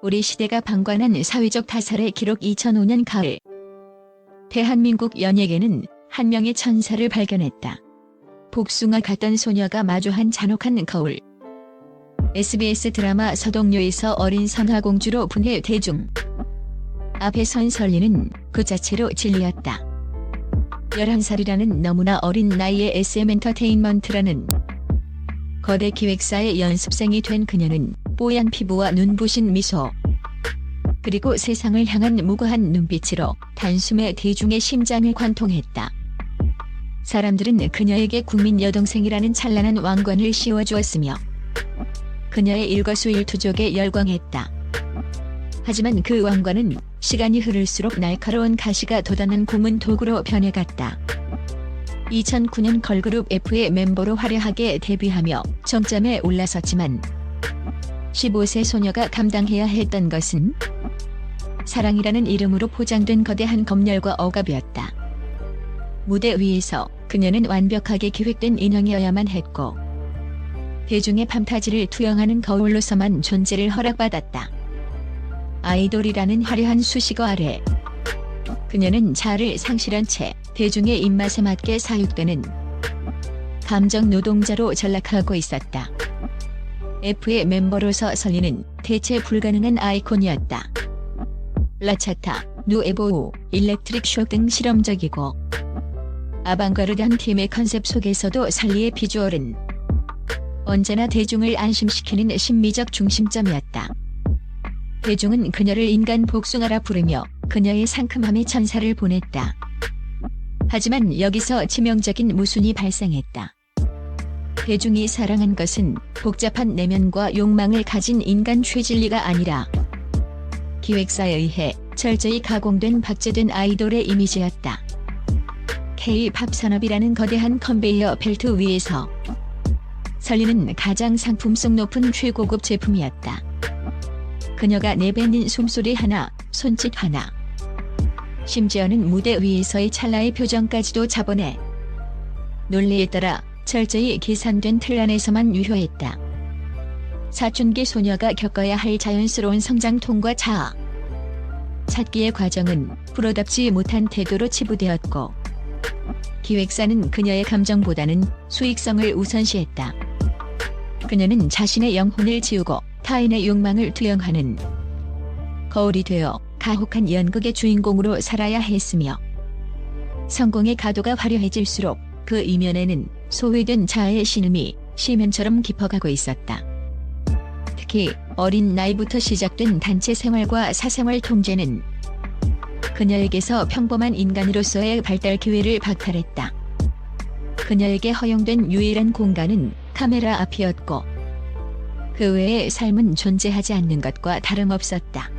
우리 시대가 방관한 사회적 타살의 기록 2005년 가을. 대한민국 연예계는 한 명의 천사를 발견했다. 복숭아 같던 소녀가 마주한 잔혹한 거울. SBS 드라마 서동요에서 어린 선화공주로 분해 대중 앞에 선 설리는 그 자체로 진리였다. 11살이라는 너무나 어린 나이에 SM 엔터테인먼트라는 거대 기획사의 연습생이 된 그녀는 뽀얀 피부와 눈부신 미소, 그리고 세상을 향한 무고한 눈빛으로 단숨에 대중의 심장을 관통했다. 사람들은 그녀에게 국민 여동생이라는 찬란한 왕관을 씌워주었으며 그녀의 일거수일투족에 열광했다. 하지만 그 왕관은 시간이 흐를수록 날카로운 가시가 돋아난 고문 도구로 변해갔다. 2009년 걸그룹 F의 멤버로 화려하게 데뷔하며 정점에 올라섰지만 15세 소녀가 감당해야 했던 것은 사랑이라는 이름으로 포장된 거대한 검열과 억압이었다. 무대 위에서 그녀는 완벽하게 기획된 인형이어야만 했고 대중의 판타지를 투영하는 거울로서만 존재를 허락받았다. 아이돌이라는 화려한 수식어 아래 그녀는 자아를 상실한 채 대중의 입맛에 맞게 사육되는 감정 노동자로 전락하고 있었다. F의 멤버로서 설리는 대체 불가능한 아이콘이었다. 라차타, 누에보우, 일렉트릭 쇼 등 실험적이고 아방가르드한 팀의 컨셉 속에서도 설리의 비주얼은 언제나 대중을 안심시키는 심미적 중심점이었다. 대중은 그녀를 인간 복숭아라 부르며 그녀의 상큼함에 천사를 보냈다. 하지만 여기서 치명적인 모순이 발생했다. 대중이 사랑한 것은 복잡한 내면과 욕망을 가진 인간 최진리가 아니라 기획사에 의해 철저히 가공된 박제된 아이돌의 이미지였다. K-팝 산업이라는 거대한 컨베이어 벨트 위에서 설리는 가장 상품성 높은 최고급 제품이었다. 그녀가 내뱉는 숨소리 하나, 손짓 하나, 심지어는 무대 위에서의 찰나의 표정까지도 자본해 논리에 따라 철저히 계산된 틀 안에서만 유효했다. 사춘기 소녀가 겪어야 할 자연스러운 성장통과 자아 찾기의 과정은 프로답지 못한 태도로 치부되었고 기획사는 그녀의 감정보다는 수익성을 우선시했다. 그녀는 자신의 영혼을 지우고 타인의 욕망을 투영하는 거울이 되어 가혹한 연극의 주인공으로 살아야 했으며 성공의 가도가 화려해질수록 그 이면에는 소외된 자아의 신음이 시멘처럼 깊어가고 있었다. 특히 어린 나이부터 시작된 단체 생활과 사생활 통제는 그녀에게서 평범한 인간으로서의 발달 기회를 박탈했다. 그녀에게 허용된 유일한 공간은 카메라 앞이었고 그 외의 삶은 존재하지 않는 것과 다름없었다.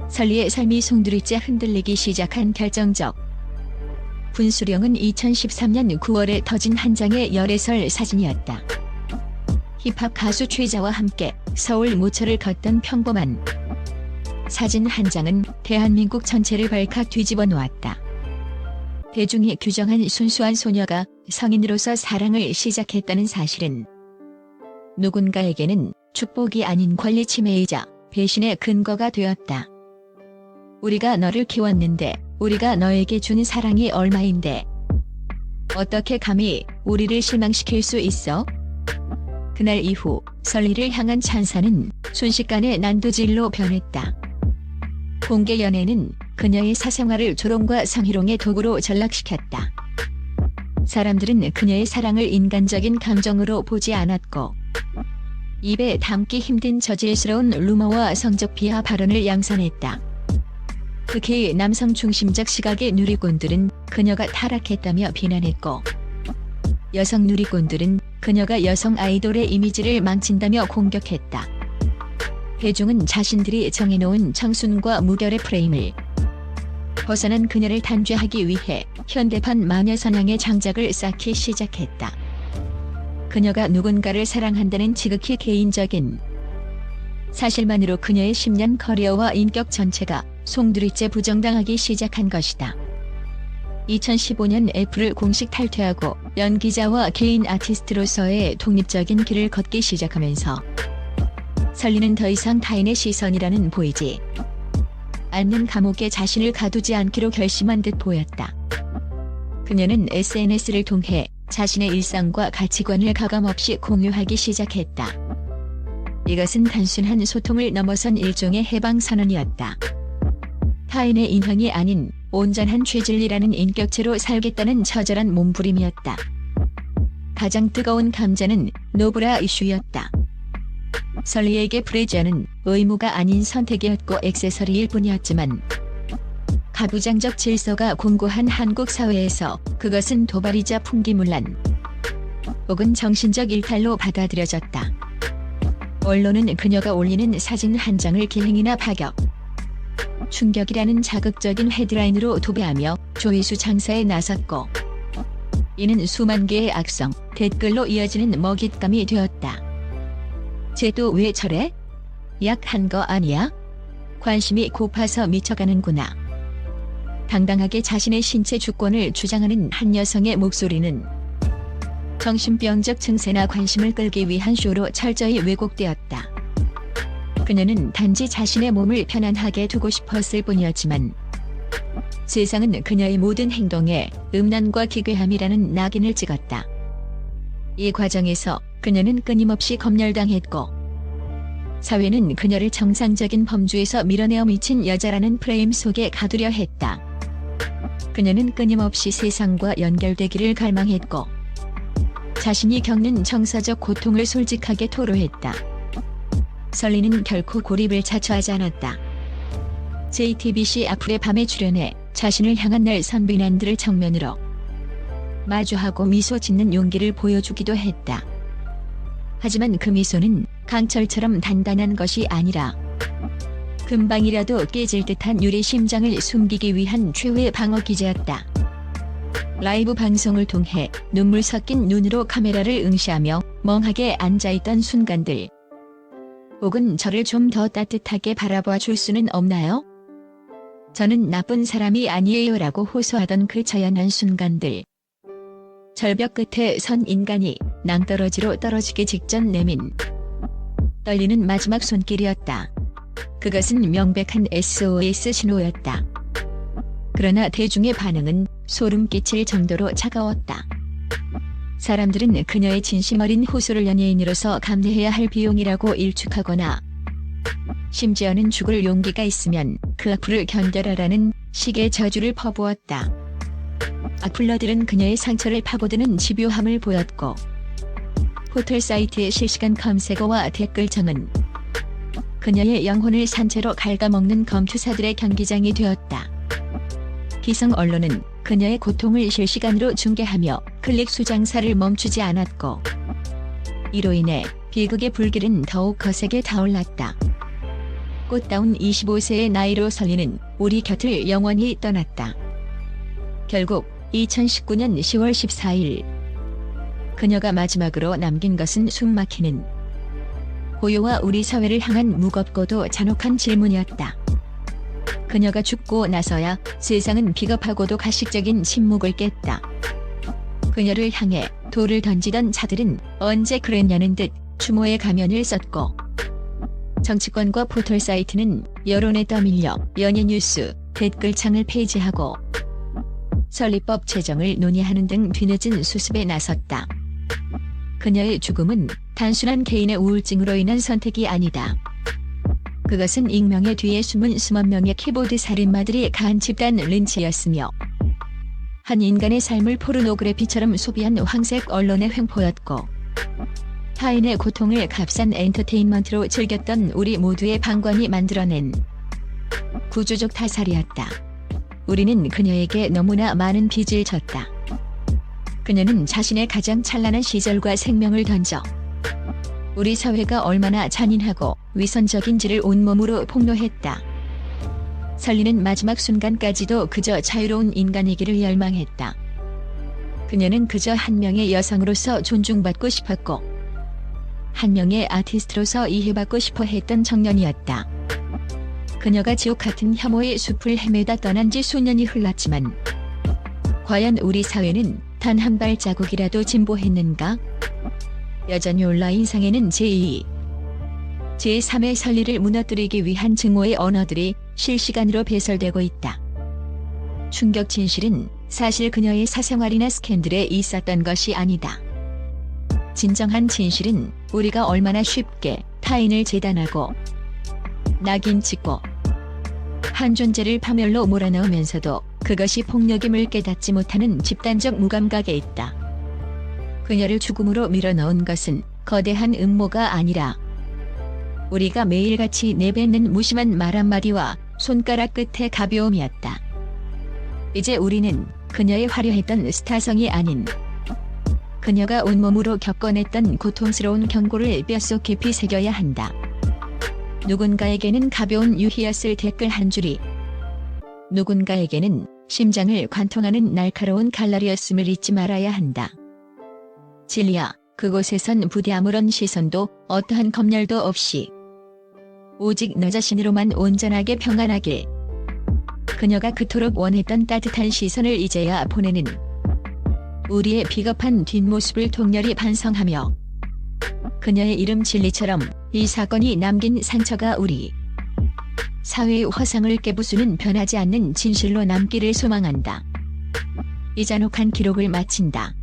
설리의 삶이 송두리째 흔들리기 시작한 결정적 분수령은 2013년 9월에 터진 한 장의 열애설 사진이었다. 힙합 가수 최자와 함께 서울 모처를 걷던 평범한 사진 한 장은 대한민국 전체를 발칵 뒤집어 놓았다. 대중이 규정한 순수한 소녀가 성인으로서 사랑을 시작했다는 사실은 누군가에게는 축복이 아닌 권리 침해이자 배신의 근거가 되었다. 우리가 너를 키웠는데 우리가 너에게 준 사랑이 얼마인데 어떻게 감히 우리를 실망시킬 수 있어? 그날 이후 설리를 향한 찬사는 순식간에 난도질로 변했다. 공개 연애는 그녀의 사생활을 조롱과 성희롱의 도구로 전락시켰다. 사람들은 그녀의 사랑을 인간적인 감정으로 보지 않았고 입에 담기 힘든 저질스러운 루머와 성적 비하 발언을 양산했다. 특히 남성 중심적 시각의 누리꾼들은 그녀가 타락했다며 비난했고 여성 누리꾼들은 그녀가 여성 아이돌의 이미지를 망친다며 공격했다. 대중은 자신들이 정해놓은 청순과 무결의 프레임을 벗어난 그녀를 단죄하기 위해 현대판 마녀사냥의 장작을 쌓기 시작했다. 그녀가 누군가를 사랑한다는 지극히 개인적인 사실만으로 그녀의 10년 커리어와 인격 전체가 송두리째 부정당하기 시작한 것이다. 2015년 F를 공식 탈퇴하고 연기자와 개인 아티스트로서의 독립적인 길을 걷기 시작하면서 설리는 더 이상 타인의 시선이라는 보이지 않는 감옥에 자신을 가두지 않기로 결심한 듯 보였다. 그녀는 SNS를 통해 자신의 일상과 가치관을 가감없이 공유하기 시작했다. 이것은 단순한 소통을 넘어선 일종의 해방선언이었다. 타인의 인형이 아닌 온전한 죄진리라는 인격체로 살겠다는 처절한 몸부림이었다. 가장 뜨거운 감자는 노브라 이슈였다. 설리에게 프레저는 의무가 아닌 선택이었고 액세서리일 뿐이었지만 가부장적 질서가 공고한 한국 사회에서 그것은 도발이자 풍기문란 혹은 정신적 일탈로 받아들여졌다. 언론은 그녀가 올리는 사진 한 장을 기행이나 파격, 충격이라는 자극적인 헤드라인으로 도배하며 조회수 장사에 나섰고 이는 수만 개의 악성 댓글로 이어지는 먹잇감이 되었다. 쟤도 왜 저래? 약한 거 아니야? 관심이 고파서 미쳐가는구나. 당당하게 자신의 신체 주권을 주장하는 한 여성의 목소리는 정신병적 증세나 관심을 끌기 위한 쇼로 철저히 왜곡되었다. 그녀는 단지 자신의 몸을 편안하게 두고 싶었을 뿐이었지만 세상은 그녀의 모든 행동에 음란과 기괴함이라는 낙인을 찍었다. 이 과정에서 그녀는 끊임없이 검열당했고 사회는 그녀를 정상적인 범주에서 밀어내어 미친 여자라는 프레임 속에 가두려 했다. 그녀는 끊임없이 세상과 연결되기를 갈망했고 자신이 겪는 정서적 고통을 솔직하게 토로했다. 설리는 결코 고립을 자처하지 않았다. JTBC 악플의 밤에 출연해 자신을 향한 날 선비난들을 정면으로 마주하고 미소 짓는 용기를 보여주기도 했다. 하지만 그 미소는 강철처럼 단단한 것이 아니라 금방이라도 깨질 듯한 유리 심장을 숨기기 위한 최후의 방어 기제였다. 라이브 방송을 통해 눈물 섞인 눈으로 카메라를 응시하며 멍하게 앉아있던 순간들. 혹은 저를 좀 더 따뜻하게 바라봐 줄 수는 없나요? 저는 나쁜 사람이 아니에요 라고 호소하던 그 처연한 순간들. 절벽 끝에 선 인간이 낭떠러지로 떨어지기 직전 내민 떨리는 마지막 손길이었다. 그것은 명백한 SOS 신호였다. 그러나 대중의 반응은 소름 끼칠 정도로 차가웠다. 사람들은 그녀의 진심 어린 호소를 연예인으로서 감내해야 할 비용이라고 일축하거나 심지어는 죽을 용기가 있으면 그 악플을 견뎌라라는 식의 저주를 퍼부었다. 악플러들은 그녀의 상처를 파고드는 집요함을 보였고 포털 사이트의 실시간 검색어와 댓글창은 그녀의 영혼을 산채로 갉아먹는 검투사들의 경기장이 되었다. 기성 언론은 그녀의 고통을 실시간으로 중계하며 클릭 수 장사를 멈추지 않았고 이로 인해 비극의 불길은 더욱 거세게 타올랐다. 꽃다운 25세의 나이로 설리는 우리 곁을 영원히 떠났다. 결국 2019년 10월 14일 그녀가 마지막으로 남긴 것은 숨막히는 고요와 우리 사회를 향한 무겁고도 잔혹한 질문이었다. 그녀가 죽고 나서야 세상은 비겁하고도 가식적인 침묵을 깼다. 그녀를 향해 돌을 던지던 자들은 언제 그랬냐는 듯 추모의 가면을 썼고 정치권과 포털 사이트는 여론에 떠밀려 연예뉴스 댓글창을 폐지하고 설리법 제정을 논의하는 등 뒤늦은 수습에 나섰다. 그녀의 죽음은 단순한 개인의 우울증으로 인한 선택이 아니다. 그것은 익명의 뒤에 숨은 수만 명의 키보드 살인마들이 가한 집단 린치였으며 한 인간의 삶을 포르노그래피처럼 소비한 황색 언론의 횡포였고 타인의 고통을 값싼 엔터테인먼트로 즐겼던 우리 모두의 방관이 만들어낸 구조적 타살이었다. 우리는 그녀에게 너무나 많은 빚을 졌다. 그녀는 자신의 가장 찬란한 시절과 생명을 던져 우리 사회가 얼마나 잔인하고 위선적인지를 온몸으로 폭로했다. 설리는 마지막 순간까지도 그저 자유로운 인간이기를 열망했다. 그녀는 그저 한 명의 여성으로서 존중받고 싶었고 한 명의 아티스트로서 이해받고 싶어 했던 청년이었다. 그녀가 지옥 같은 혐오의 숲을 헤매다 떠난 지 수년이 흘렀지만 과연 우리 사회는 단 한 발자국이라도 진보했는가? 여전히 온라인상에는 제2 제3의 선리를 무너뜨리기 위한 증오의 언어들이 실시간으로 배설되고 있다. 충격 진실은 사실 그녀의 사생활이나 스캔들에 있었던 것이 아니다. 진정한 진실은 우리가 얼마나 쉽게 타인을 재단하고 낙인 찍고 한 존재를 파멸로 몰아넣으면서도 그것이 폭력임을 깨닫지 못하는 집단적 무감각에 있다. 그녀를 죽음으로 밀어넣은 것은 거대한 음모가 아니라 우리가 매일같이 내뱉는 무심한 말 한마디와 손가락 끝의 가벼움이었다. 이제 우리는 그녀의 화려했던 스타성이 아닌 그녀가 온몸으로 겪어냈던 고통스러운 경고를 뼛속 깊이 새겨야 한다. 누군가에게는 가벼운 유희였을 댓글 한 줄이 누군가에게는 심장을 관통하는 날카로운 칼날이었음을 잊지 말아야 한다. 진리야, 그곳에선 부디 아무런 시선도 어떠한 검열도 없이 오직 너 자신으로만 온전하게 평안하길. 그녀가 그토록 원했던 따뜻한 시선을 이제야 보내는 우리의 비겁한 뒷모습을 통렬히 반성하며 그녀의 이름 진리처럼 이 사건이 남긴 상처가 우리 사회의 화상을 깨부수는 변하지 않는 진실로 남기를 소망한다. 이 잔혹한 기록을 마친다.